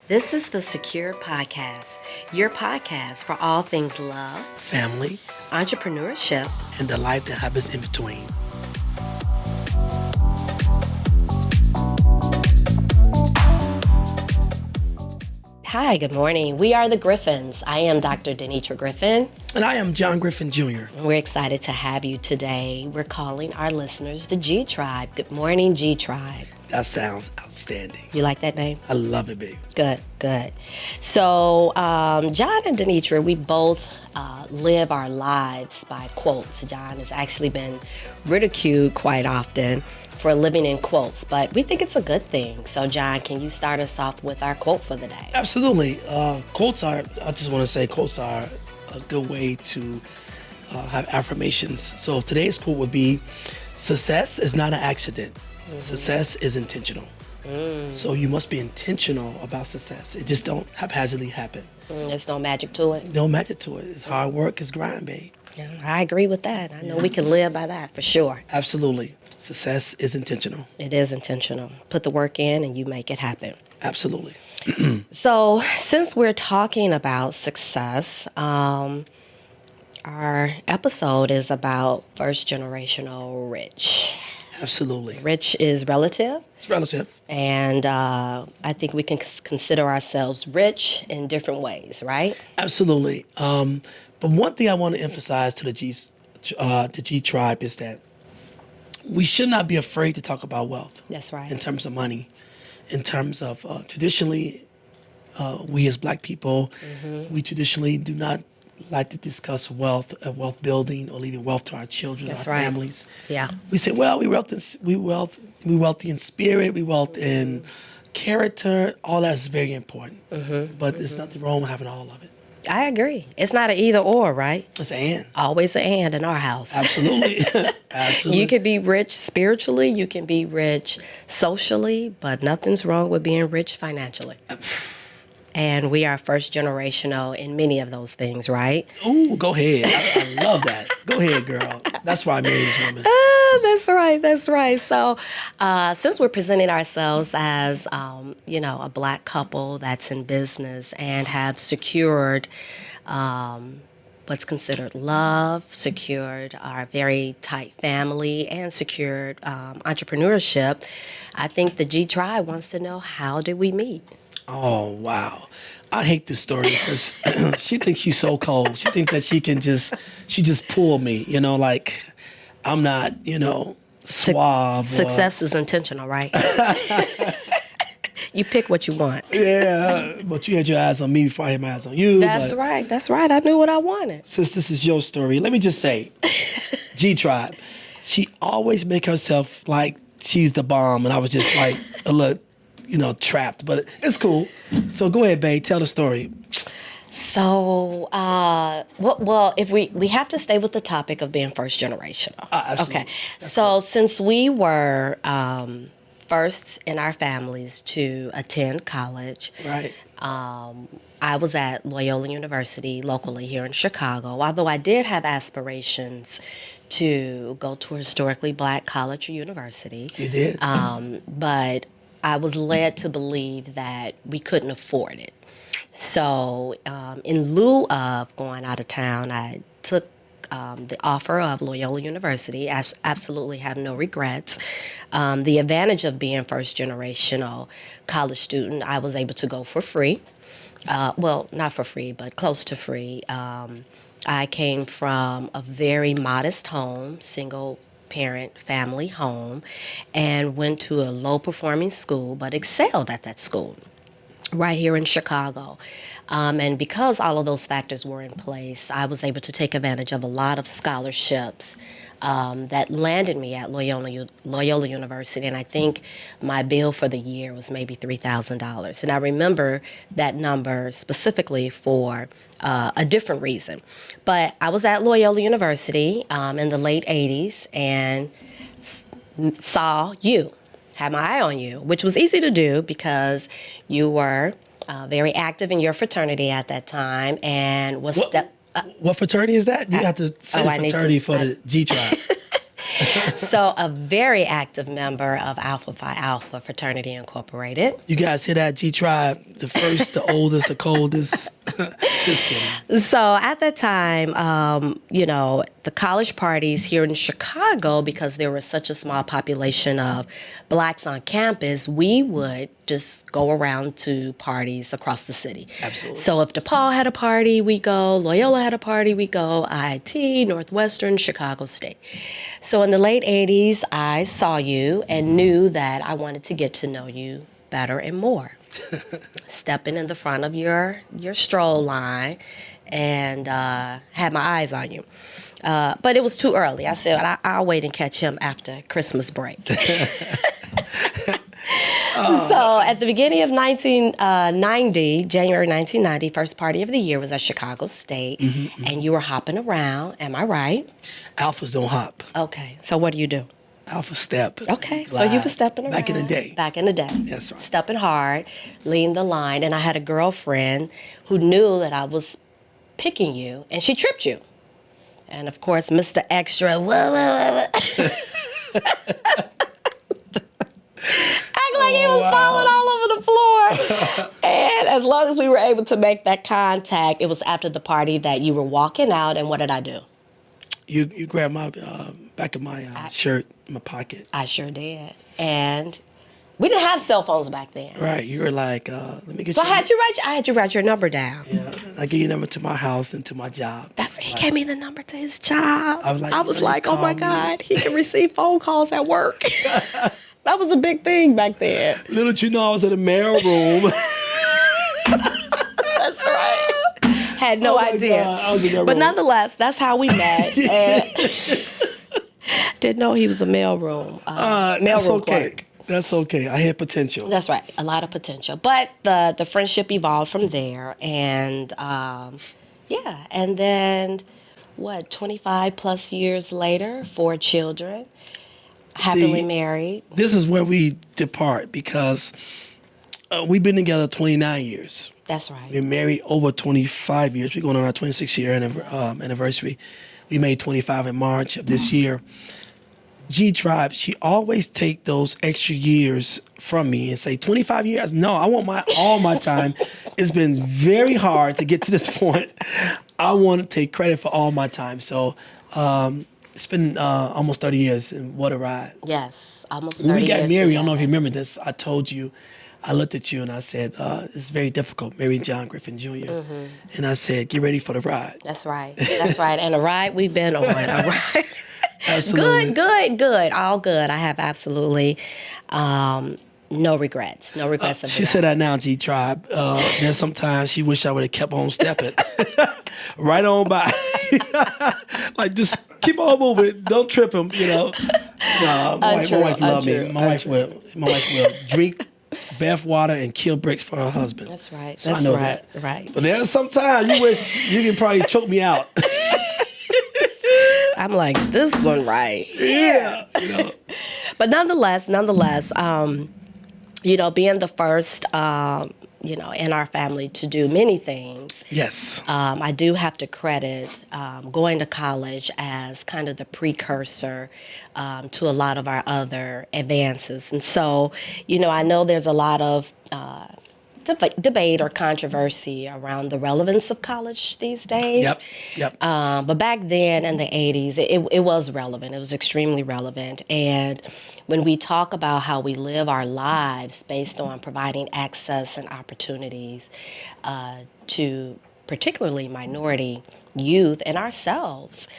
This is the Secure Podcast, your podcast for all things love, family, entrepreneurship, and the life that happens in between. Hi, good morning. We are the Griffins. I am Dr. Denitra Griffin. And I am John Griffin Jr. We're excited to have you today. We're calling our listeners the G Tribe. Good morning, G Tribe. That sounds outstanding. You like that name? I love it, babe. Good. So, John and Denitra, we both live our lives by quotes. John has actually been ridiculed quite often for living in quotes, but we think it's a good thing. So, John, can you start us off with our quote for the day? Absolutely. Quotes are a good way to have affirmations. So today's quote would be, success is not an accident. Mm-hmm. Success is intentional. So you must be intentional about success. It just don't haphazardly happen. There's no magic to it? No magic to it. It's hard work, it's grind, babe. Yeah, I agree with that. I know we can live by that for sure. Absolutely. Success is intentional. It is intentional. Put the work in and you make it happen. Absolutely. So since we're talking about success, our episode is about first generational rich. Absolutely. Rich is relative. It's relative. And I think we can consider ourselves rich in different ways, right? Absolutely. But one thing I want to emphasize to the G Tribe is that we should not be afraid to talk about wealth. That's right. In terms of money, in terms of traditionally, we as Black people, we traditionally do not like to discuss wealth building or leaving wealth to our children, That's our right. families. Yeah. We say, well, we wealthy in spirit, we wealth in character. All that is very important. But there's nothing wrong with having all of it. I agree. It's not an either or, right? It's an and. Always an and in our house. Absolutely. Absolutely. You can be rich spiritually, you can be rich socially, but nothing's wrong with being rich financially. And we are first generational in many of those things, right? Ooh, go ahead. I love that. Go ahead, girl. That's why I married this woman. That's right. So since we're presenting ourselves as, a Black couple that's in business and have secured what's considered love, secured our very tight family, and secured entrepreneurship, I think the G Tribe wants to know, how did we meet? Oh, wow. I hate this story because she thinks she's so cold. She thinks that she just pull me, like I'm not, suave. Success is intentional, right? You pick what you want. Yeah, but you had your eyes on me before I had my eyes on you. That's right. I knew what I wanted. Since this is your story, let me just say, G Tribe, she always make herself like she's the bomb, and I was just like a little, trapped, but it's cool. So go ahead, babe, tell the story. So, well, if we have to stay with the topic of being first generational. Absolutely. Okay. So since we were first in our families to attend college, Right. I was at Loyola University locally here in Chicago, although I did have aspirations to go to a historically Black college or university. You did? But I was led to believe that we couldn't afford it. So in lieu of going out of town, I took the offer of Loyola University. I absolutely have no regrets. The advantage of being first generational college student, I was able to go for free. Well, not for free, but close to free. I came from a very modest home, single parent family home, and went to a low performing school, but excelled at that school right here in Chicago. And because all of those factors were in place, I was able to take advantage of a lot of scholarships that landed me at Loyola University. And I think my bill for the year was maybe $3,000. And I remember that number specifically for a different reason. But I was at Loyola University in the late 80s and saw you. Had my eye on you, which was easy to do because you were very active in your fraternity at that time and was What fraternity is that? You have to say I need fraternity to- for the G Tribe. So a very active member of Alpha Phi Alpha Fraternity Incorporated. You guys hear that? G Tribe, the first, the oldest, the coldest. Just kidding. So at that time, the college parties here in Chicago, because there was such a small population of blacks on campus, we would just go around to parties across the city. Absolutely. So if DePaul had a party, we go. Loyola had a party, we go. IIT, Northwestern, Chicago State. So in the late 80s, I saw you and knew that I wanted to get to know you better and more. Stepping in the front of your stroll line and had my eyes on you. But it was too early. I said, I'll wait and catch him after Christmas break. So at the beginning of 1990, January 1990, first party of the year was at Chicago State, and you were hopping around. Am I right? Alphas don't hop. Okay. So what do you do? Alpha step. Okay, so glide. you were stepping around. Back in the day. Back in the day. That's right. Stepping hard, leading the line. And I had a girlfriend who knew that I was picking you, and she tripped you. And of course, Mr. Extra, act like he was falling all over the floor. And as long as we were able to make that contact, it was after the party that you were walking out, and what did I do? You grabbed my back of my shirt, my pocket. I sure did. And we didn't have cell phones back then. Right. You were like, let me get So you. I had you write your number down. Yeah. I give you a number to my house and to my job. He gave me the number to his job. I was like, oh my God, he can receive phone calls at work. That was a big thing back then. Little did you know I was in the mail room. That's right. Had no idea. God, I was in that But room. nonetheless, that's how we met. And didn't know he was a mailroom That's okay. clerk. That's okay. I had potential. That's right, a lot of potential. But the friendship evolved from there, and and then 25 plus years later, 4 children, happily married. This is where we depart because we've been together 29 years. That's right. We're married over 25 years. We're going on our 26th year anniversary. We made 25 in March of this year. G Tribe, she always take those extra years from me and say, 25 years? No, I want all my time. It's been very hard to get to this point. I want to take credit for all my time. So it's been almost 30 years, and what a ride. Yes, almost 30 When we got years married, I don't know if together. you remember this, I told you, I looked at you and I said, it's very difficult, marrying John Griffin Jr. And I said, get ready for the ride. That's right. That's right. And a ride we've been on. A ride. Absolutely. Good. All good. I have absolutely no regrets. No regrets of She said that now, G Tribe. Then sometimes she wish I would have kept on stepping. Right on by. Like, just keep on moving. Don't trip him, No, my wife love me. My wife will drink bath water and kill bricks for her husband. That's right. So That's I know right. that. Right. But there's sometimes you wish you can probably choke me out. I'm like, this one right. Yeah. But nonetheless, being the first, in our family to do many things, Yes. I do have to credit going to college as kind of the precursor to a lot of our other advances. And so, I know there's a lot of debate or controversy around the relevance of college these days. Yep. But back then in the 80s, it was relevant. It was extremely relevant. And when we talk about how we live our lives based on providing access and opportunities to particularly minority youth and ourselves,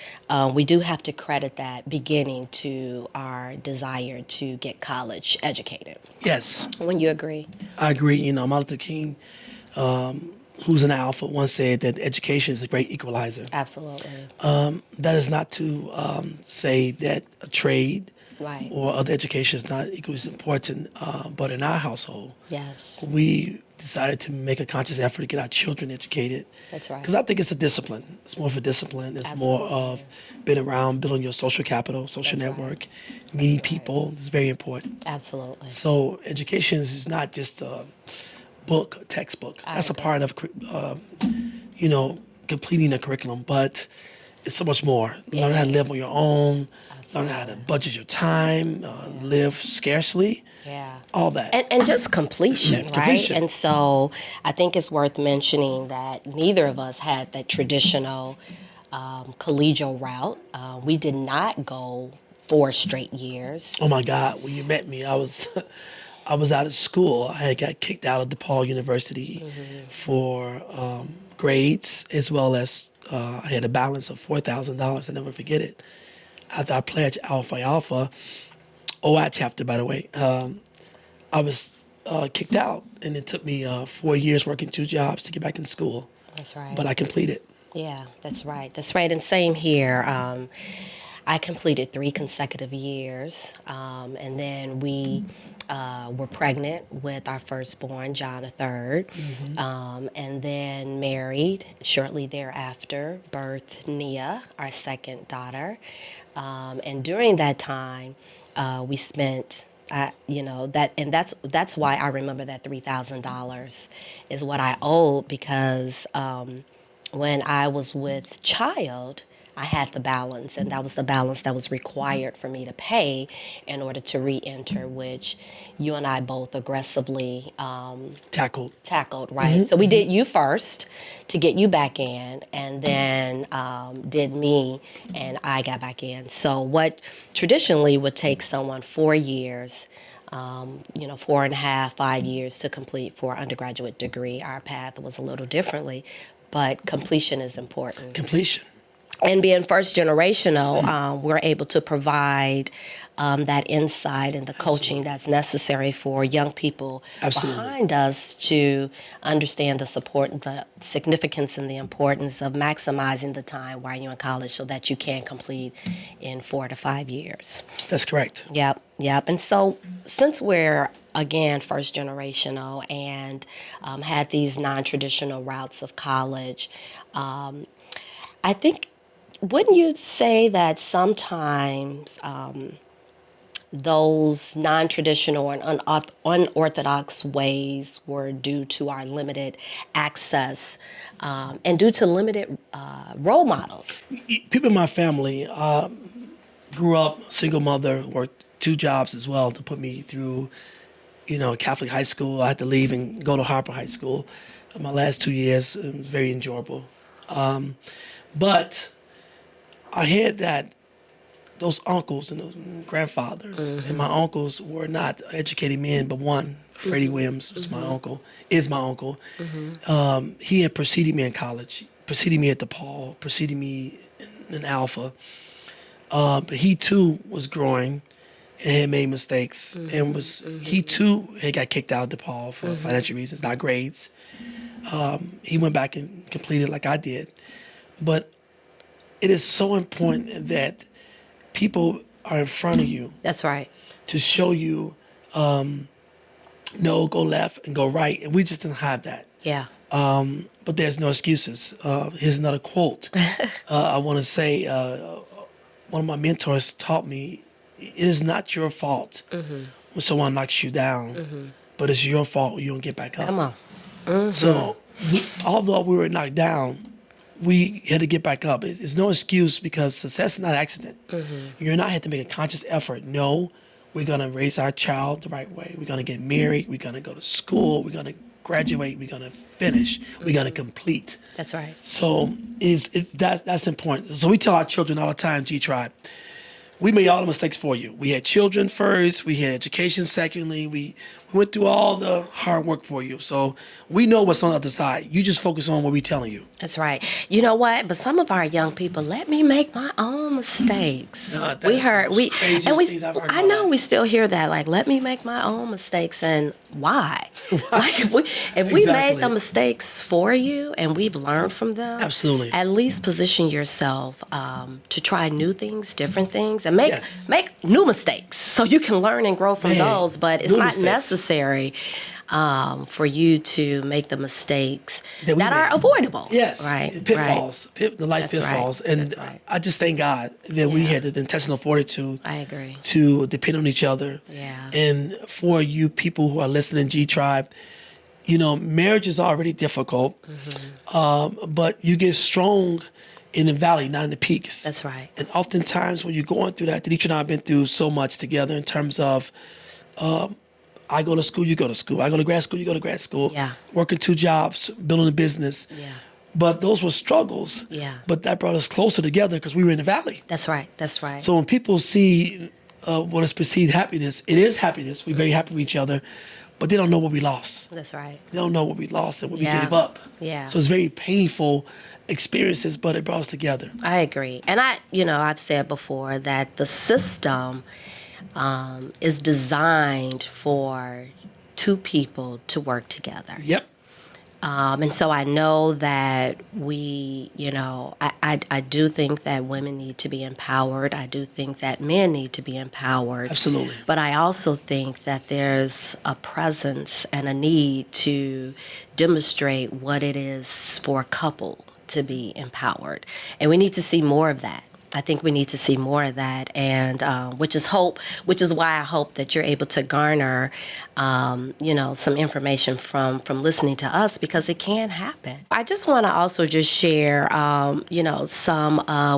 we do have to credit that beginning to our desire to get college educated. Yes. Wouldn't you agree? I agree. Martin Luther King, who's an alpha, once said that education is a great equalizer. Absolutely. That is not to say that a trade Right. or other education is not equally as important, but in our household, Yes. we decided to make a conscious effort to get our children educated. That's right. Because I think it's a discipline. It's more of a discipline. It's more of being around, building your social capital, social That's right. network, meeting people. It's very important. Absolutely. So education is not just a book, a textbook. That's a part of, completing a curriculum, but it's so much more. Learn how to live on your own, learn how to budget your time, live scarcely, Yeah. all that. And just completion, right? Completion. And so I think it's worth mentioning that neither of us had that traditional collegial route. We did not go 4 straight years. Oh my God! When you met me, I was I was out of school. I had got kicked out of DePaul University for grades, as well as I had a balance of $4,000. I never forget it. After I pledged Alpha Alpha, OI chapter, by the way, I was kicked out, and it took me 4 years working 2 jobs to get back in school. That's right. But I completed. Yeah, that's right. That's right. And same here. I completed 3 consecutive years, and then we were pregnant with our firstborn, John III, and then married shortly thereafter, birthed Nia, our second daughter. And during that time, we spent, that's why I remember that $3,000 is what I owed, because when I was with child, I had the balance, and that was the balance that was required for me to pay in order to re-enter, which you and I both aggressively Tackled. right? So we did you first to get you back in, and then did me, and I got back in. So what traditionally would take someone 4 years, 4.5, 5 years to complete for an undergraduate degree, our path was a little differently, but completion is important. Completion. And being first generational, we're able to provide that insight and the coaching that's necessary for young people behind us to understand the support, the significance and the importance of maximizing the time while you're in college so that you can complete in 4 to 5 years. That's correct. Yep. And so since we're, again, first generational and had these non-traditional routes of college, I think, wouldn't you say that sometimes those non-traditional and unorthodox ways were due to our limited access and due to limited role models? People in my family grew up single mother, worked 2 jobs as well to put me through, Catholic high school. I had to leave and go to Harper High School. My last 2 years, it was very enjoyable. But I had those uncles and those grandfathers, and my uncles were not educated men, but one, Freddie Williams, is my uncle. He had preceded me in college, preceded me at DePaul, preceded me in Alpha. But he too was growing and had made mistakes, and he too had got kicked out of DePaul for financial reasons, not grades. He went back and completed like I did, but it is so important that people are in front of you. That's right. To show you, no, go left and go right. And we just didn't have that. Yeah. But there's no excuses. Here's another quote. I want to say, one of my mentors taught me, it is not your fault when someone knocks you down, but it's your fault when you don't get back up. Come on. So although we were knocked down, we had to get back up. It's no excuse, because success is not an accident. You're not had to make a conscious effort. No, we're going to raise our child the right way. We're going to get married. We're going to go to school. We're going to graduate. We're going to finish. We're going to complete. That's right. So that's important. So we tell our children all the time, G-Tribe, we made all the mistakes for you. We had children first. We had education secondly. We went through all the hard work for you. So we know what's on the other side. You just focus on what we're telling you. That's right. You know what? But some of our young people, let me make my own mistakes. I know we still hear that, like, let me make my own mistakes. And why? Like, if we made the mistakes for you and we've learned from them, absolutely, at least position yourself to try new things, different things, and make new mistakes so you can learn and grow from those. But it's not necessary for you to make the mistakes that are avoidable. Yes, right. Pitfalls, the life pitfalls, and I just thank God that we had the intentional fortitude. I agree. To depend on each other. Yeah. And for you people who are listening, G-Tribe, marriage is already difficult, but you get strong in the valley, not in the peaks. That's right. And oftentimes when you're going through that, Denisha and I have been through so much together in terms of I go to school, you go to school. I go to grad school, you go to grad school. Yeah. Working 2 jobs, building a business. Yeah. But those were struggles. Yeah. But that brought us closer together because we were in the valley. That's right. That's right. So when people see what is perceived happiness, it is happiness. We're very happy with each other, but they don't know what we lost. That's right. They don't know what we lost and what Yeah. we gave up. Yeah. So it's very painful experiences, but it brought us together. I agree. And I've said before that the system is designed for 2 people to work together. Yep. And so I know that I do think that women need to be empowered. I do think that men need to be empowered. Absolutely. But I also think that there's a presence and a need to demonstrate what it is for a couple to be empowered. And we need to see more of that. I think we need to see more of that, and which is why I hope that you're able to garner, some information from listening to us, because it can happen. I just want to also just share, some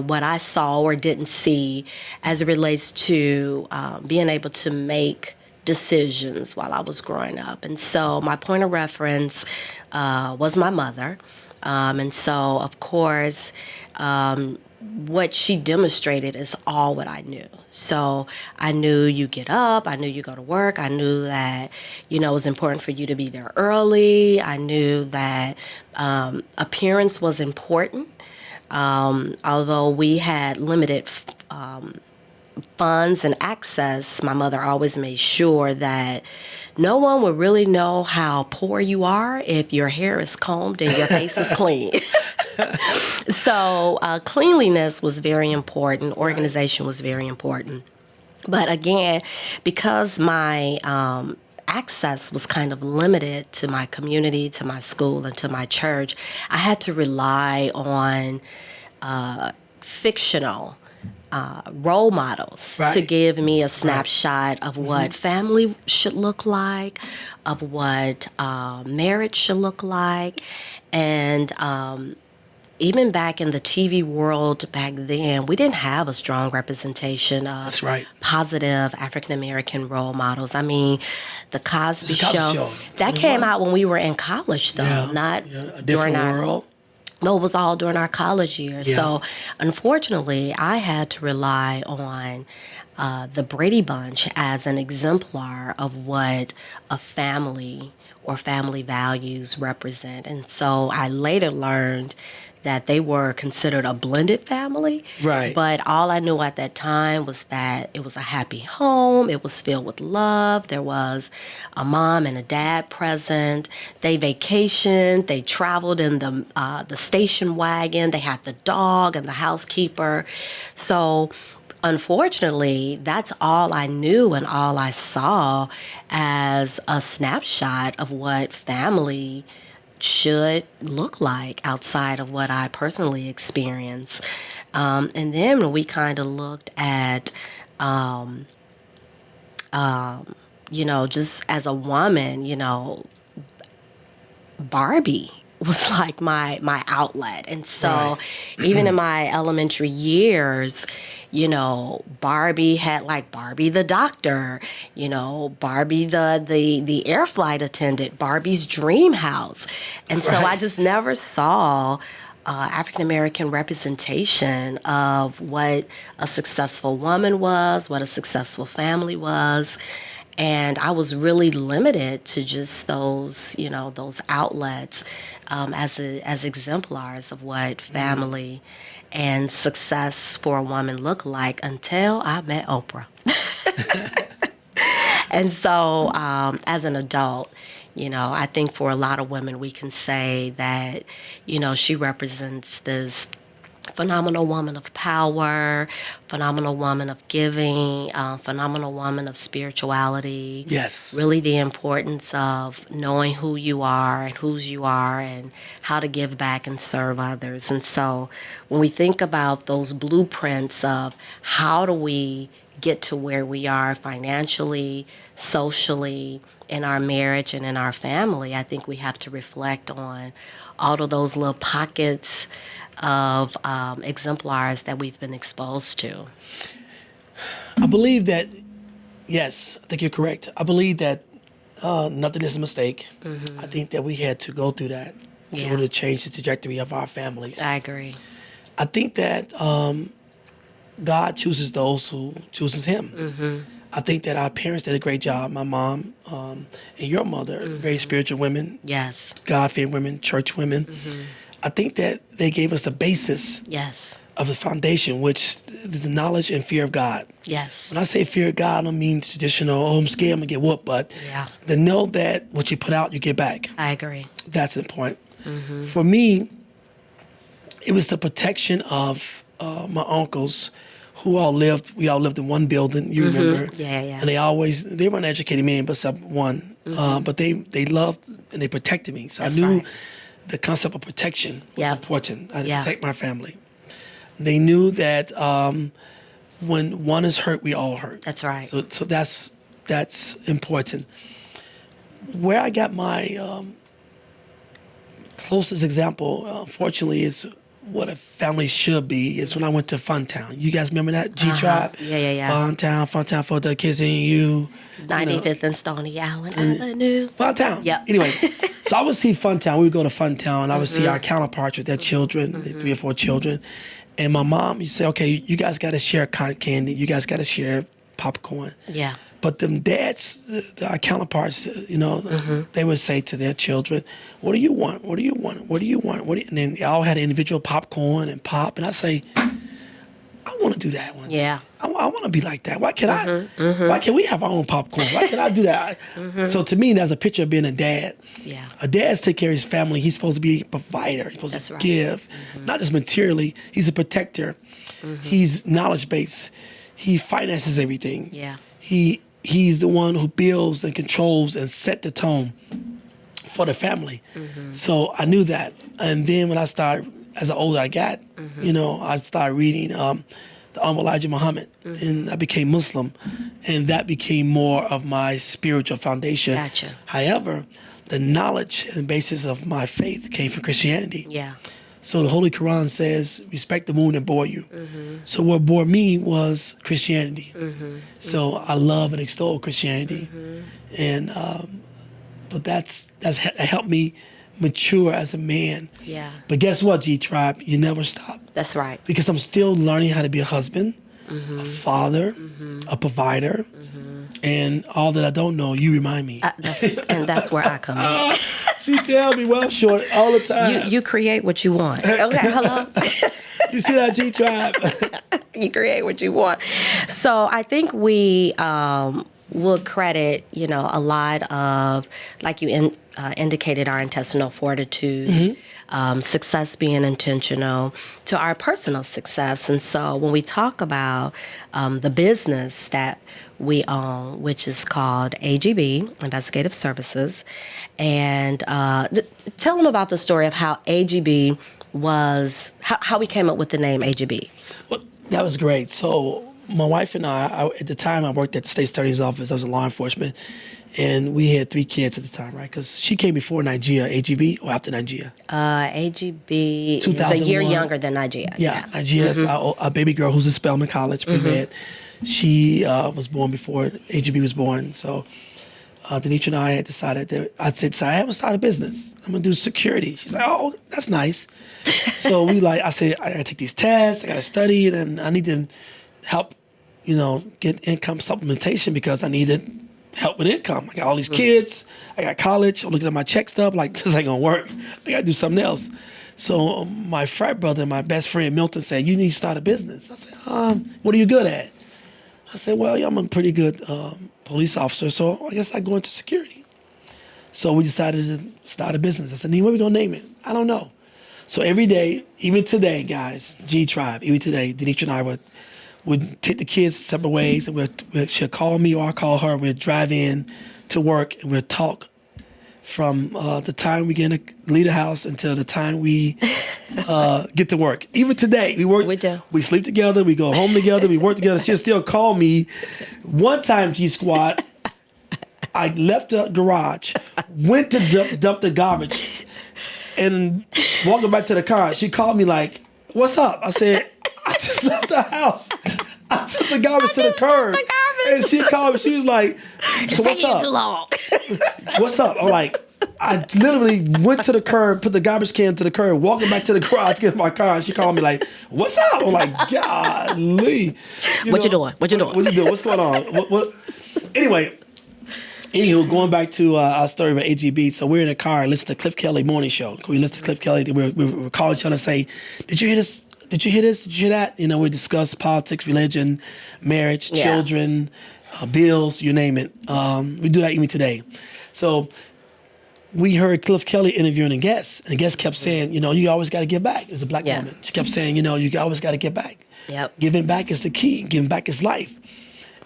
what I saw or didn't see as it relates to being able to make decisions while I was growing up. And so my point of reference was my mother, and so of course. What she demonstrated is all what I knew. So I knew you get up, I knew you go to work, I knew that, it was important for you to be there early. I knew that appearance was important. Although we had limited funds and access, my mother always made sure that no one would really know how poor you are if your hair is combed and your face is clean. So cleanliness was very important. Organization was very important. But again, because my access was kind of limited to my community, to my school, and to my church, I had to rely on fictional role models to give me a snapshot of what family should look like, of what marriage should look like. And even back in the TV world back then, we didn't have a strong representation of positive African-American role models. I mean, the Cosby Show, that came out when we were in college, though, not a during different our world. No, it was all during our college years. Yeah. So, unfortunately, I had to rely on the Brady Bunch as an exemplar of what a family or family values represent. And so I later learned that they were considered a blended family. Right. But all I knew at that time was that it was a happy home. It was filled with love. There was a mom and a dad present. They vacationed. They traveled in the station wagon. They had the dog and the housekeeper. So unfortunately, that's all I knew and all I saw as a snapshot of what family should look like outside of what I personally experienced. And then we kind of looked at, just as a woman, Barbie was like my outlet. And so even in my elementary years, Barbie had like Barbie the doctor, Barbie the air flight attendant, Barbie's dream house. And so I just never saw African-American representation of what a successful woman was, what a successful family was. And I was really limited to just those outlets as exemplars of what family and success for a woman look like until I met Oprah. And so as an adult, I think for a lot of women, we can say that, she represents this phenomenal woman of power, phenomenal woman of giving, phenomenal woman of spirituality. Yes. Really the importance of knowing who you are and whose you are and how to give back and serve others. And so when we think about those blueprints of how do we get to where we are financially, socially, in our marriage and in our family, I think we have to reflect on all of those little pockets of exemplars that we've been exposed to. I believe that, yes, I think you're correct. I believe that nothing is a mistake. I think that we had to go through that to Yeah. order to change the trajectory of our families. I agree. I think that God chooses those who chooses Him. I think that our parents did a great job. My mom and your mother, very spiritual women, Yes. God-fearing women, church women. I think that they gave us the basis Yes. of the foundation, which is the knowledge and fear of God. Yes. When I say fear of God, I don't mean traditional, oh, I'm scared I'm going to get whooped, but Yeah. to know that what you put out, you get back. I agree. That's important. For me, it was the protection of my uncles who we all lived in one building, you remember. Yeah, yeah. And they weren't educated men, but except one. But they loved and they protected me. So That's I knew right. the concept of protection was Yep. important. I had to Yeah. protect my family. They knew that when one is hurt, we all hurt. That's right. So that's important. Where I got my closest example, unfortunately, is what a family should be. Is when I went to Funtown. You guys remember that G Tribe? Yeah. Funtown for the kids and you. 95th and Stony Island Avenue. Funtown. Yep. Anyway, so I would see Funtown. We would go to Funtown, and I would see our counterparts with their children, the 3 or 4 children. And my mom used to say, okay, you guys got to share cotton candy. You guys got to share popcorn. Yeah. But them dads, our counterparts, they would say to their children, what do you want? What do you want? What do you want? And then they all had individual popcorn and pop. And I say, I want to do that one. Yeah. I want to be like that. Why can't why can't we have our own popcorn? Why can't I do that? So to me, that's a picture of being a dad. Yeah. A dad's take care of his family. He's supposed to be a provider. He's supposed That's to right. give, not just materially. He's a protector. He's knowledge-based. He finances everything. Yeah. He's the one who builds and controls and set the tone for the family. So I knew that. And then when I started, as the older I got, I started reading the Elijah Muhammad, and I became Muslim, and that became more of my spiritual foundation. Gotcha. However, the knowledge and basis of my faith came from Christianity. Yeah. So the Holy Quran says, respect the moon that bore you. So what bore me was Christianity. So I love and extol Christianity. And but that helped me mature as a man. Yeah. But guess what, G Tribe? You never stop. That's right. Because I'm still learning how to be a husband, a father, a provider, and all that I don't know, you remind me. That's where I come in. She tell me, well, short, all the time. You create what you want. Okay, hello. You see that, G Tribe? You create what you want. So I think we will credit, a lot of, like you indicated, our intestinal fortitude, success being intentional, to our personal success. And so when we talk about the business that we own, which is called AGBE, Investigative Services, and tell them about the story of how AGBE was, how we came up with the name AGBE. Well, that was great. So my wife and I, at the time, I worked at the state attorney's office. I was in law enforcement, and we had 3 kids at the time, right? Because she came before Nigeria, AGBE, or after Nigeria? AGBE is a year 2001. younger than Nigeria. Yeah, Nigeria's our baby girl who's in Spelman College, pre-med. She was born before AGBE was born. So Denitra and I had decided that I said, so I haven't started a business. I'm going to do security. She's like, oh, that's nice. So I said, I got to take these tests. I got to study, and I need to help, get income supplementation because I needed help with income. I got all these kids. I got college. I'm looking at my check stub like, this ain't going to work. I got to do something else. So my frat brother, my best friend Milton, said, you need to start a business. I said, what are you good at? I said, well, I'm a pretty good police officer, so I guess I go into security. So we decided to start a business. I said, what are we going to name it? I don't know. So every day, even today, guys, G Tribe, even today, Denitra and I would take the kids separate ways, and she'll call me or I'll call her. We'll drive in to work, and we'll talk from the time we get to leave the house until the time we get to work. Even today, we work. We do. We sleep together. We go home together. We work together. She'll still call me. One time, G Squad, I left the garage, went to dump the garbage, and walking back to the car, she called me like, "What's up?" I said, "I just left the house. I took the garbage to the curb." And she called me. She was like, "So what's up? Too long. What's up?" I'm like, I literally went to the curb, put the garbage can to the curb, walking back to the garage, get in my car. And she called me like, "What's up?" I'm like, "Golly, What you doing? What you doing? What you doing? What's going on?" What? Anyway, going back to our story about AGB. So we're in a car, listen to Cliff Kelly morning show. We listen to Cliff Kelly. We're calling each other and say, "Did you hear this? Did you hear this? Did you hear that?" We discuss politics, religion, marriage, children, bills, you name it. We do that even today. So we heard Cliff Kelly interviewing a guest, and the guest kept saying, "You always got to give back." It's a black woman. She kept saying, "You always got to give back. Yep. Giving back is the key. Giving back is life."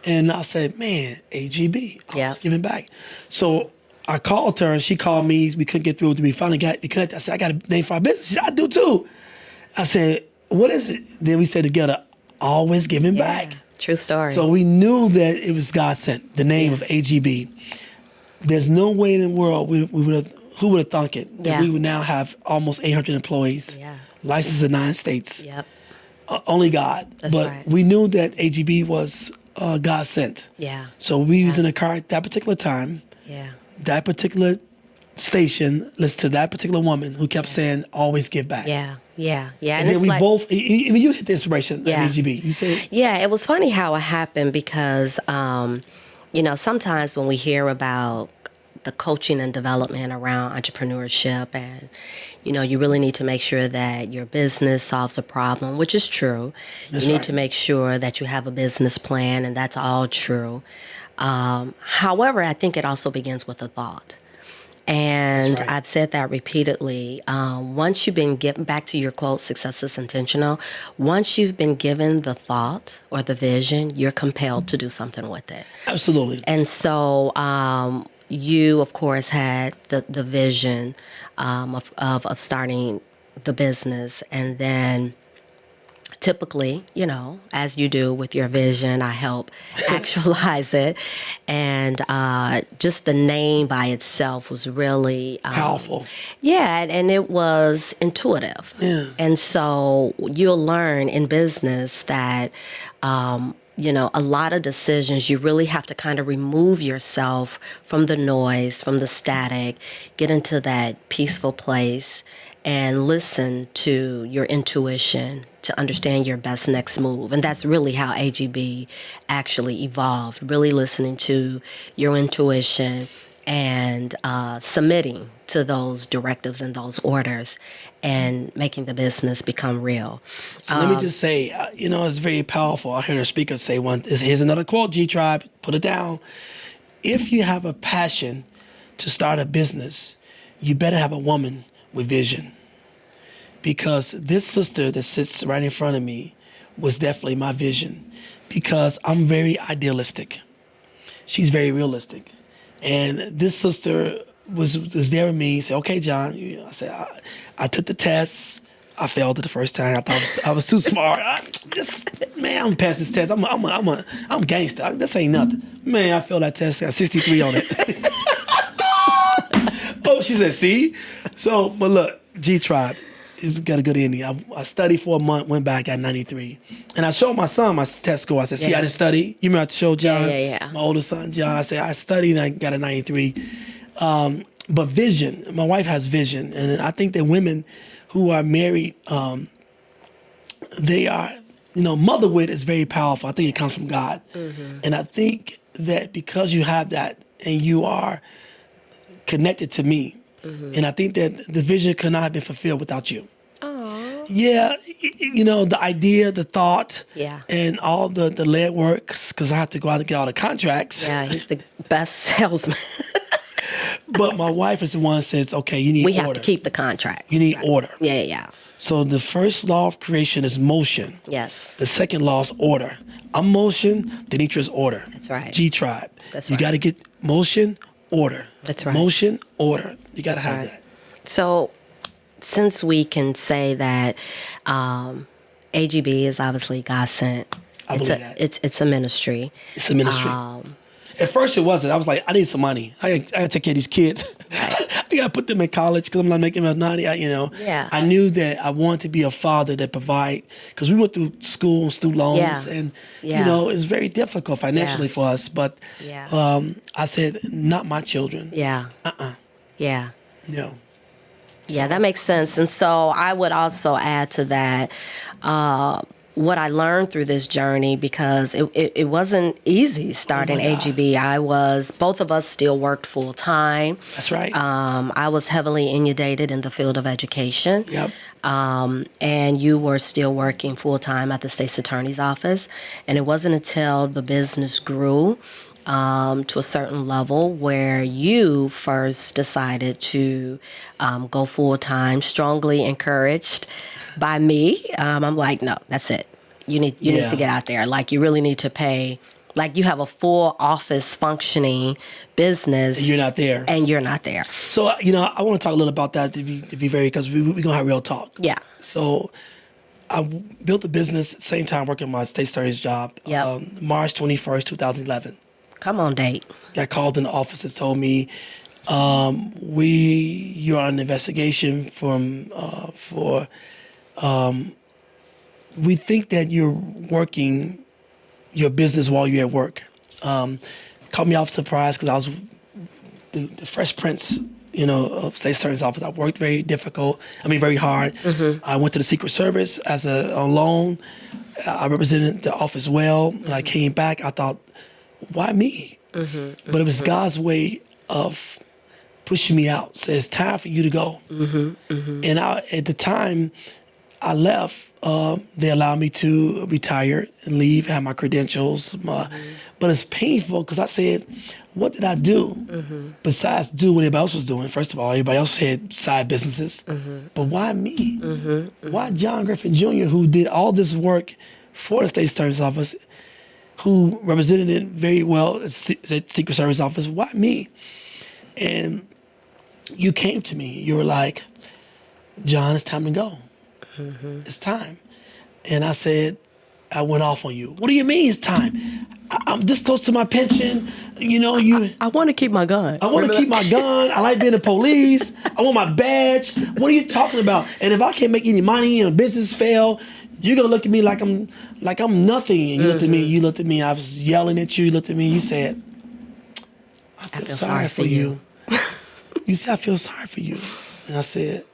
And I said, "Man, AGB, always giving back." So I called her, and she called me. We couldn't get through. We finally got connected. I said, "I got a name for our business." She said, "I do too." I said, "What is it?" Then we said together, "Always giving back." True story. So we knew that it was God sent, the name of AGB. There's no way in the world we would have, who would have thunk it, that we would now have almost 800 employees, licensed in 9 states. Yep. Only God. That's but right. we knew that AGB was God sent. Yeah. So we was in a car at that particular time, that particular station, listen to that particular woman who kept saying, "Always give back." Yeah. And then it's we like, both, even you hit the inspiration of Yeah. AGB. You said, yeah, it was funny how it happened because, sometimes when we hear about the coaching and development around entrepreneurship and, you really need to make sure that your business solves a problem, which is true. You need to make sure that you have a business plan, and that's all true. However, I think it also begins with a thought. And I've said that repeatedly. Once you've been given, back to your quote, "Success is intentional," once you've been given the thought or the vision, you're compelled to do something with it. absolutely. And so you, of course, had the vision of starting the business. And then typically, as you do with your vision, I help actualize it. And just the name by itself was really Powerful. Yeah, and it was intuitive. Yeah. And so you'll learn in business that, a lot of decisions, you really have to kind of remove yourself from the noise, from the static, get into that peaceful place and listen to your intuition to understand your best next move. And that's really how AGB actually evolved, really listening to your intuition and submitting to those directives and those orders and making the business become real. So let me just say, it's very powerful. I heard a speaker say here's another quote, G-Tribe, put it down. If you have a passion to start a business, you better have a woman with vision. Because this sister that sits right in front of me was definitely my vision. Because I'm very idealistic. She's very realistic. And this sister was there with me. Said, "Okay, John." I said, I took the test. I failed it the first time. I thought I was too smart. I'm gonna pass this test. I'm gangster. This ain't nothing. Man, I failed that test. Got 63 on it. Oh, she said, "See?" So, but look, G-Tribe, it's got a good ending. I studied for a month, went back, got 93. And I showed my son my test score. I said, "See, I didn't study." You remember I showed John, my oldest son, John. I said, "I studied and I got a 93. But vision, my wife has vision. And I think that women who are married, they are, motherhood is very powerful. I think it comes from God. Mm-hmm. And I think that because you have that and you are connected to me, and I think that the vision could not have been fulfilled without you. Aww. Yeah, the idea, the thought, and all the lead works, because I have to go out and get all the contracts. Yeah, he's the best salesman. But my wife is the one that says, "Okay, you need order. We have to keep the contract. You need order." Yeah. So the first law of creation is motion. Yes. The second law is order. I'm motion, Denitra's order. That's right. G-Tribe. That's You right. got to get motion, order. That's right. Motion, order. You got to have that. So since we can say that AGB is obviously God sent, I believe that. It's a ministry. It's a ministry. At first, it wasn't. I was like, I need some money. I got to take care of these kids. Right. I got to put them in college because I'm not making enough money. Yeah. I knew that I wanted to be a father that provide, because we went through school, student loans, and it's very difficult financially for us. But I said, not my children. Yeah. Yeah. No. Yeah, that makes sense. And so I would also add to that what I learned through this journey, because it wasn't easy starting AGB. Both of us still worked full time. That's right. I was heavily inundated in the field of education. Yep. And you were still working full time at the state's attorney's office. And it wasn't until the business grew to a certain level where you first decided to go full time, strongly encouraged by me. I'm like, no, that's it. You need to get out there. Like, you really need to pay. Like, you have a full office functioning business. And you're not there. So, I want to talk a little about that to be very, because we're going to have real talk. Yeah. So I built a business at the same time working my state attorney's job. Yep. March 21st, 2011. Come on, date. Got called in the office and told me, you're on an investigation we think that you're working your business while you're at work. Caught me off surprise because I was the Fresh Prince, of state attorney's office. I worked very hard. Mm-hmm. I went to the Secret Service on loan. I represented the office well. When I came back, I thought, why me? Mm-hmm. But it was God's way of pushing me out. So it's time for you to go. Mm-hmm. Mm-hmm. And at the time I left, they allowed me to retire and leave, have my credentials. But it's painful because I said, what did I do besides do what everybody else was doing? First of all, everybody else had side businesses. But why me? Why John Griffin Jr., who did all this work for the state attorney's office, who represented it very well at Secret Service office? Why me? And you came to me. You were like, John, it's time to go. It's time. And I said, I went off on you. What do you mean it's time? I'm this close to my pension. I want to keep my gun. I want to keep my gun. I like being the police. I want my badge. What are you talking about? And if I can't make any money and business fail, you're gonna look at me like I'm nothing. And you looked at me. I was yelling at you. You looked at me. And you said, I feel sorry for you. You said, I feel sorry for you. And I said,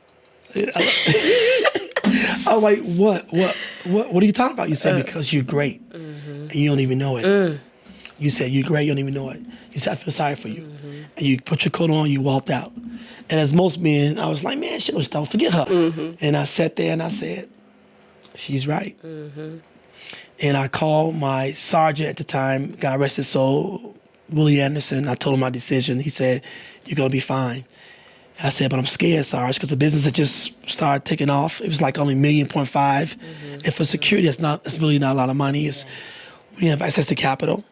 I was like, what are you talking about? You said, because you're great and you don't even know it. You said, you're great, you don't even know it. You said, I feel sorry for you. And you put your coat on, you walked out. And as most men, I was like, man, she don't stop, forget her. And I sat there and I said, she's right. And I called my sergeant at the time, God rest his soul, Willie Anderson. I told him my decision. He said, you're gonna be fine. I said, but I'm scared, Sarge, because the business had just started taking off. It was like only $1.5 million. And for security, that's really not a lot of money. We didn't have access to capital.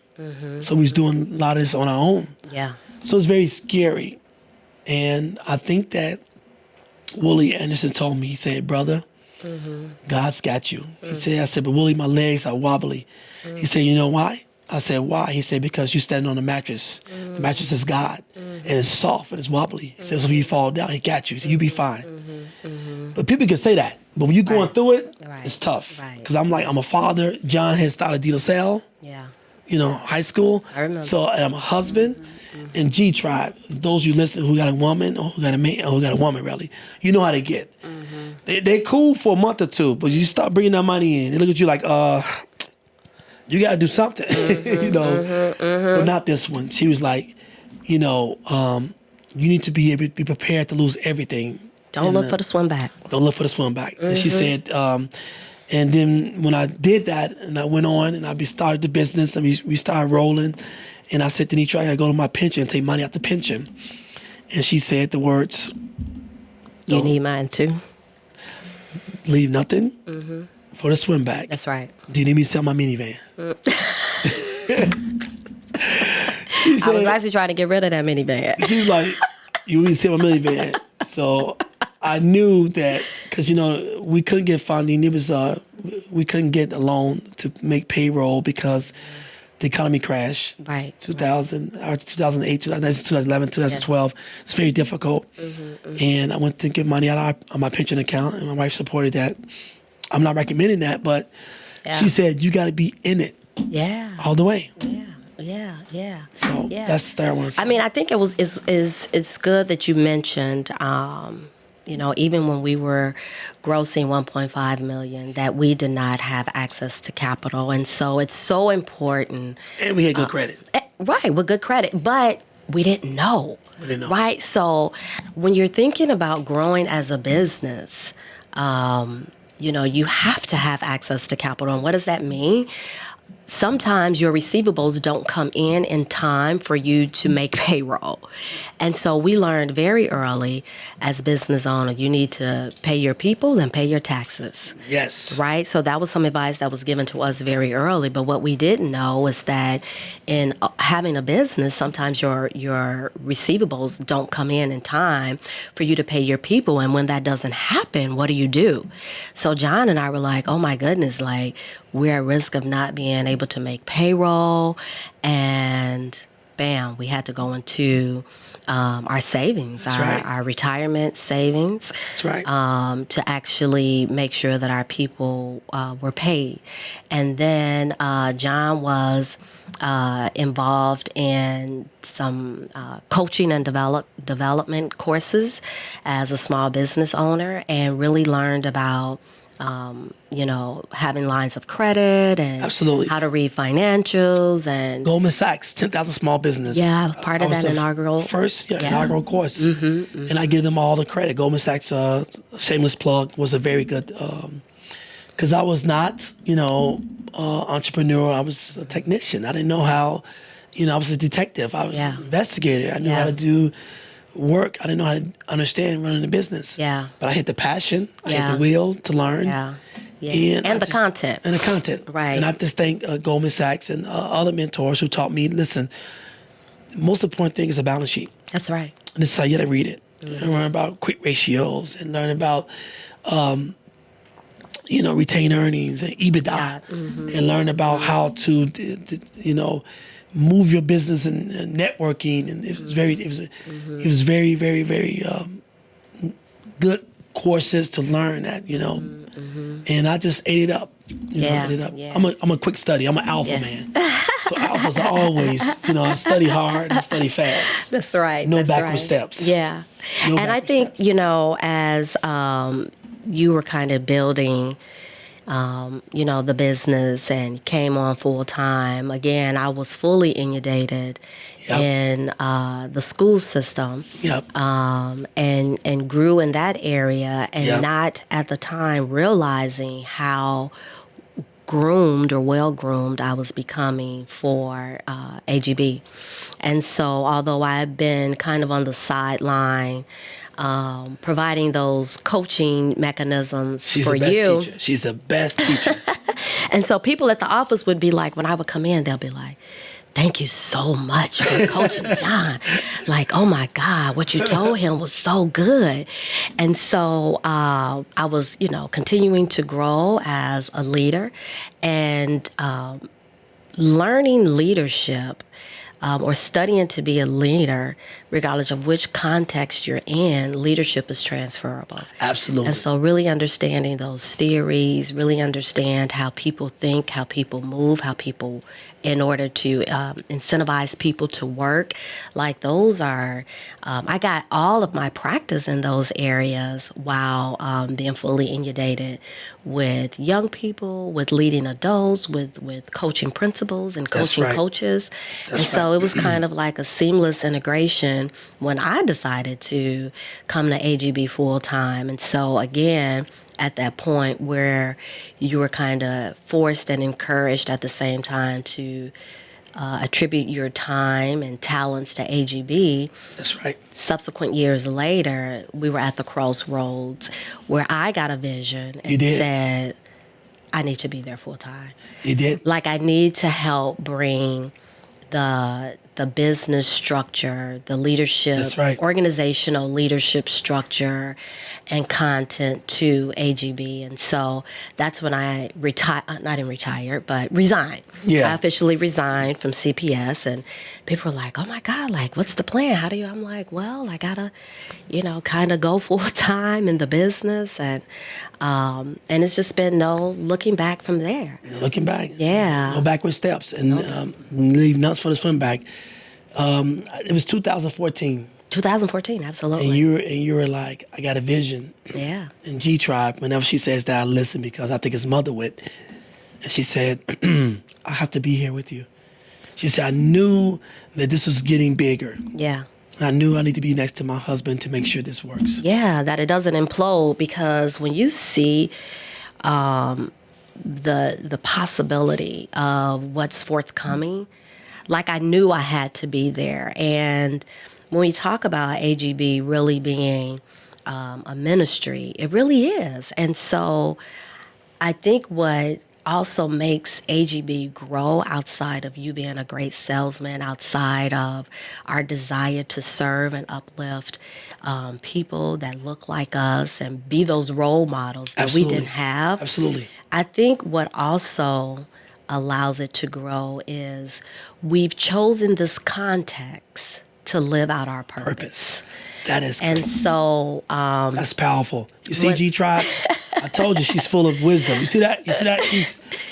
So we was doing a lot of this on our own. Yeah. So it's very scary. And I think that Willie Anderson told me, he said, brother, God's got you. I said, but Willie, my legs are wobbly. He said, you know why? I said, why? He said, because you're standing on a mattress. The mattress is God. And it's soft and it's wobbly. He says, when you fall down, he got you. He said, you be fine. But people can say that. But when you're going through it, it's tough. Because I'm a father. John has started De La Salle. Yeah. High school. I remember. So and I'm a husband. And G Tribe, those you listen who got a woman or who got a man or who got a woman really, you know how they get. They cool for a month or two, but you start bringing that money in. They look at you like, you got to do something, but not this one. She was like, you need to be able to be prepared to lose everything. Don't look for the swim back. Don't look for the swim back. And she said, and then when I did that and I went on and I started the business and we started rolling, and I said to Nitra, I got to go to my pension and take money out the pension. And she said the words, you need mine too. Leave nothing for the swim bag. That's right. Do you need me to sell my minivan? I was actually trying to get rid of that minivan. She was like, you need to sell my minivan. So I knew that because we couldn't get funding. It was we couldn't get a loan to make payroll because the economy crashed. Right. 2000 or 2008, 2011, 2012. It's very difficult. And I went to get money out of my pension account, and my wife supported that. I'm not recommending that, but she said you got to be in it. Yeah. All the way. Yeah. So that's the third one. I mean, I think it's good that you mentioned, even when we were grossing 1.5 million, that we did not have access to capital, and so it's so important. And we had good credit. Right, with good credit, but we didn't know. Right, so when you're thinking about growing as a business, you have to have access to capital, and what does that mean? Sometimes your receivables don't come in time for you to make payroll. And so we learned very early as business owner, you need to pay your people and pay your taxes. Yes. Right? So that was some advice that was given to us very early. But what we didn't know is that in having a business, sometimes your receivables don't come in time for you to pay your people. And when that doesn't happen, what do? So John and I were like, oh my goodness, like we're at risk of not being able to make payroll, and bam, we had to go into our savings, our retirement savings. That's right. To actually make sure that our people were paid. And then John was involved in some coaching and development courses as a small business owner, and really learned about having lines of credit and Absolutely. how to read financials and Goldman Sachs, 10,000 small business. Yeah, part of that inaugural. Inaugural course. And I give them all the credit. Goldman Sachs, shameless plug, was a very good, because I was not, entrepreneur. I was a technician. I didn't know how, I was a detective. I was an investigator. I knew how to do work. I didn't know how to understand running a business. Yeah. But I had the passion. I had the will to learn. Yeah. And the content. And the content. Right. And I just thank Goldman Sachs and other mentors who taught me, listen, the most important thing is a balance sheet. That's right. And this is how you got to read it. And learn about quick ratios and learn about, retained earnings and EBITDA. And learn about how to, move your business and networking. And it was very, very, very good courses to learn that, and I just ate it up. Ate it up. Yeah. I'm a quick study. I'm an alpha man. So alphas are always, I study hard and study fast. That's right. No backward steps. Yeah. No and I think, steps. As you were kind of building the business and came on full time. Again, I was fully inundated in the school system, and grew in that area, and not at the time realizing how groomed or well groomed I was becoming for AGBE. And so, although I've been kind of on the sideline, providing those coaching mechanisms for you. She's the best teacher. And so people at the office would be like, when I would come in, they'll be like, thank you so much for coaching John. Like, oh my God, what you told him was so good. And so I was, continuing to grow as a leader, and learning leadership or studying to be a leader, regardless of which context you're in, leadership is transferable. Absolutely. And so really understanding those theories, really understand how people think, how people move, how people, in order to incentivize people to work, like those are, I got all of my practice in those areas while being fully inundated with young people, with leading adults, with coaching principals and coaching coaches. So it was kind of like a seamless integration when I decided to come to AGB full time. And so again, at that point where you were kind of forced and encouraged at the same time to attribute your time and talents to AGB. That's right. Subsequent years later, we were at the crossroads where I got a vision and said, I need to be there full time. You did? Like, I need to help bring the the business structure, the leadership, That's right. organizational leadership structure and content to AGB. And so that's when I retired, but resigned. Yeah. I officially resigned from CPS, and people were like, oh my God, like, what's the plan? How do you, I'm like, well, I gotta, kind of go full time in the business. And it's just been no looking back from there. Looking back. Yeah. No backward steps. And leave nothing for the swim back. It was 2014. 2014, And absolutely. you were like, I got a vision. Yeah. And G Tribe, whenever she says that, I listen because I think it's motherwit. And she said, I have to be here with you. She said, I knew that this was getting bigger. Yeah. I knew I need to be next to my husband to make sure this works. Yeah, that it doesn't implode, because when you see the possibility of what's forthcoming, like I knew I had to be there. And when we talk about AGB really being a ministry, it really is. And so I think what also makes AGB grow outside of you being a great salesman, outside of our desire to serve and uplift people that look like us and be those role models that we didn't have. Absolutely. I think what also allows it to grow is we've chosen this context to live out our purpose. That is, And so that's powerful. You see, G Tribe, I told you she's full of wisdom. You see that?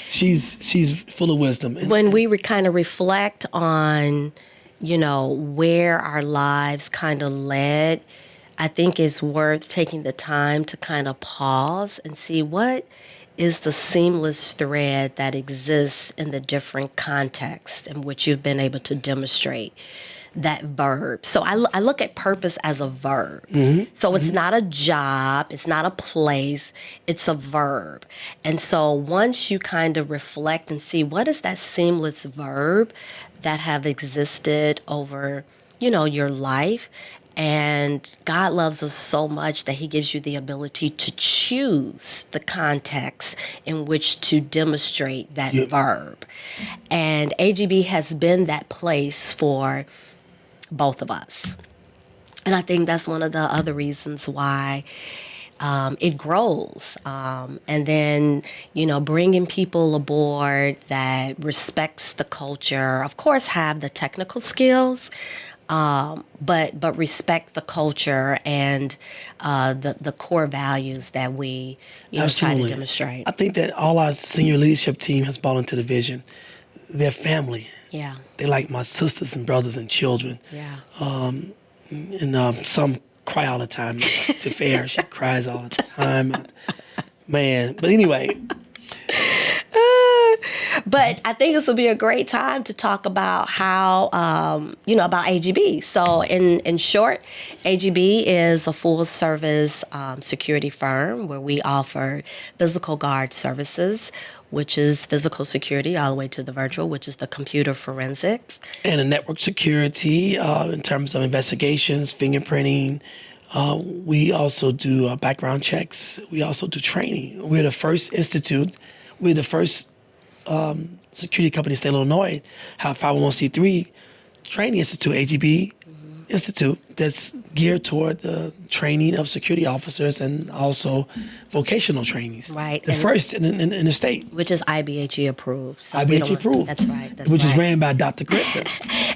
She's full of wisdom. And, when we kind of reflect on, where our lives kind of led, I think it's worth taking the time to kind of pause and see what is the seamless thread that exists in the different contexts in which you've been able to demonstrate that verb. So I look at purpose as a verb. So it's not a job, it's not a place, it's a verb. And so once you kind of reflect and see what is that seamless verb that have existed over, your life, and God loves us so much that he gives you the ability to choose the context in which to demonstrate that verb. And AGB has been that place for both of us. And I think that's one of the other reasons why it grows. And then, bringing people aboard that respects the culture, of course, have the technical skills, but respect the culture and the core values that we try to demonstrate. I think that all our senior leadership team has bought into the vision. They're family. Yeah. They're like my sisters and brothers and children. Yeah. And some cry all the time. To Fair, she cries all the time. Man, but anyway. But I think this will be a great time to talk about how, about AGB. So in short, AGB is a full-service security firm where we offer physical guard services, which is physical security, all the way to the virtual, which is the computer forensics. And a network security in terms of investigations, fingerprinting. We also do background checks. We also do training. We're the first institute. We're the first security company in the state of Illinois have 501c3 training institute, AGB Institute, that's geared toward the training of security officers and also vocational trainings. Right. The first in the state. Which is IBHE approved. So IBHE approved. That's right. Which is ran by Dr. Griffin.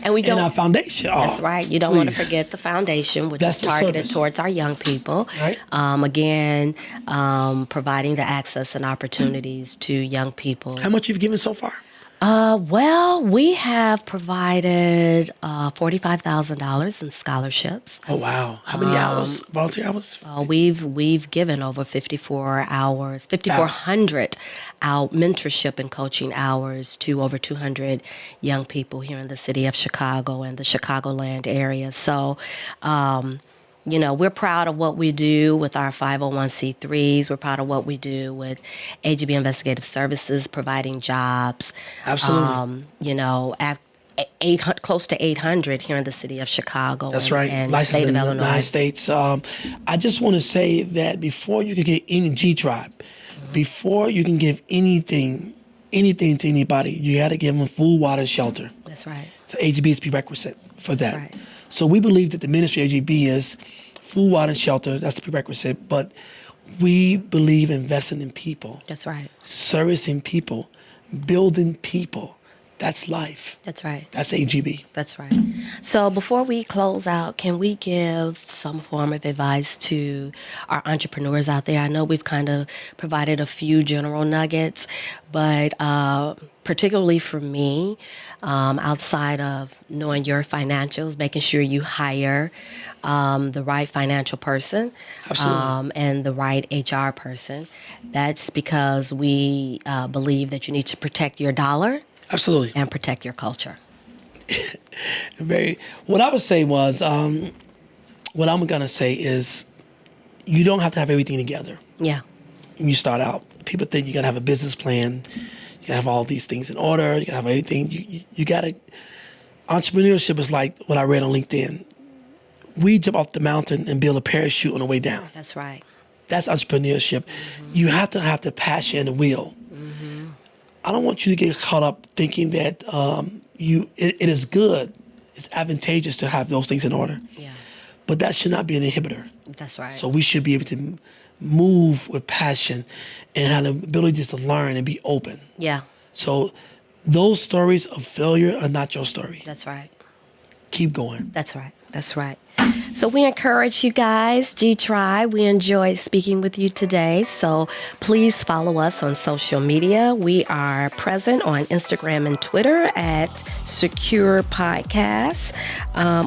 And we don't. And our foundation. That's right. You don't want to forget the foundation, which is targeted towards our young people. Right. Again, providing the access and opportunities to young people. How much you've given so far? Well, we have provided $45,000 in scholarships. Oh wow! How many hours? Volunteer hours? We've given over 5,400 mentorship and coaching hours to over 200 young people here in the city of Chicago and the Chicagoland area. So. We're proud of what we do with our 501c3s. We're proud of what we do with AGB Investigative Services, providing jobs. Absolutely. Close to 800 here in the city of Chicago. That's right. And Licensed state of in the Illinois. United States. I just want to say that before you can get any G Tribe, before you can give anything to anybody, you got to give them food, water, shelter. That's right. So AGB is prerequisite for that. right. So we believe that the ministry of AGB is food, water, and shelter. That's the prerequisite. But we believe investing in people, That's right. servicing people, building people. That's life. That's right. That's AGB. That's right. So before we close out, can we give some form of advice to our entrepreneurs out there? I know we've kind of provided a few general nuggets, but particularly for me, outside of knowing your financials, making sure you hire the right financial person and the right HR person. That's because we believe that you need to protect your dollar. Absolutely. And protect your culture. What I would say was, what I'm going to say is, you don't have to have everything together Yeah. when you start out. People think you got to have a business plan. You got to have all these things in order. You got to have everything. You got to, entrepreneurship is like what I read on LinkedIn. We jump off the mountain and build a parachute on the way down. That's right. That's entrepreneurship. You have to have the passion and the will. I don't want you to get caught up thinking that it is good, it's advantageous to have those things in order. Yeah. But that should not be an inhibitor. That's right. So we should be able to move with passion and have the ability to learn and be open. Yeah. So those stories of failure are not your story. That's right. Keep going. That's right. That's right. So we encourage you guys, G-Tribe. We enjoyed speaking with you today. So please follow us on social media. We are present on Instagram and Twitter at Secure Podcast,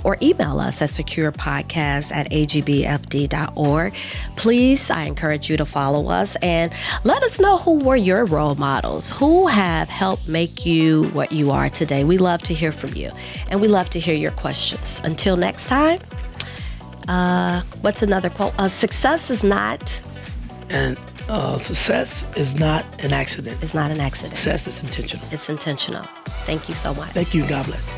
or email us at securepodcast@agbfd.org. Please, I encourage you to follow us and let us know who were your role models, who have helped make you what you are today. We love to hear from you, and we love to hear your questions. Until next time. What's another quote? Success is not... And success is not an accident. It's not an accident. Success is intentional. It's intentional. Thank you so much. Thank you. God bless.